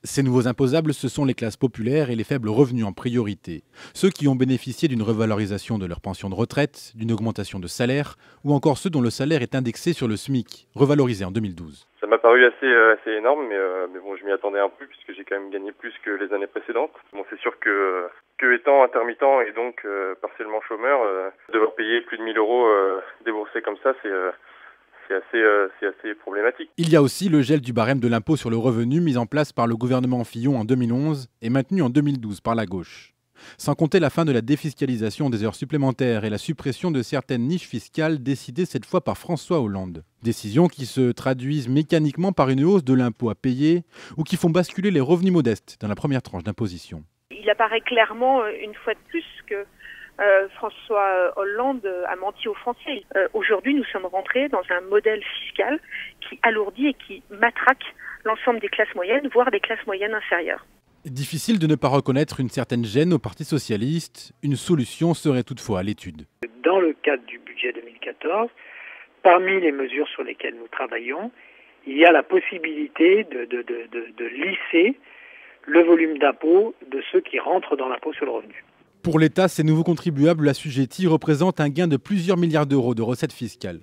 Ces nouveaux imposables, ce sont les classes populaires et les faibles revenus en priorité. Ceux qui ont bénéficié d'une revalorisation de leur pension de retraite, d'une augmentation de salaire, ou encore ceux dont le salaire est indexé sur le SMIC, revalorisé en 2012. Ça m'a paru assez énorme, mais bon, je m'y attendais un peu puisque j'ai quand même gagné plus que les années précédentes. Bon, c'est sûr que étant intermittent et donc partiellement chômeur, devoir payer plus de 1 000 euros déboursés comme ça, c'est assez problématique. Il y a aussi le gel du barème de l'impôt sur le revenu mis en place par le gouvernement Fillon en 2011 et maintenu en 2012 par la gauche. Sans compter la fin de la défiscalisation des heures supplémentaires et la suppression de certaines niches fiscales décidées cette fois par François Hollande. Décisions qui se traduisent mécaniquement par une hausse de l'impôt à payer ou qui font basculer les revenus modestes dans la première tranche d'imposition. Il apparaît clairement, une fois de plus, que François Hollande a menti aux Français. Aujourd'hui, nous sommes rentrés dans un modèle fiscal qui alourdit et qui matraque l'ensemble des classes moyennes, voire des classes moyennes inférieures. Difficile de ne pas reconnaître une certaine gêne au Parti socialiste. Une solution serait toutefois à l'étude. Dans le cadre du budget 2014, parmi les mesures sur lesquelles nous travaillons, il y a la possibilité de lisser le volume d'impôt de ceux qui rentrent dans l'impôt sur le revenu. Pour l'État, ces nouveaux contribuables assujettis représentent un gain de plusieurs milliards d'euros de recettes fiscales.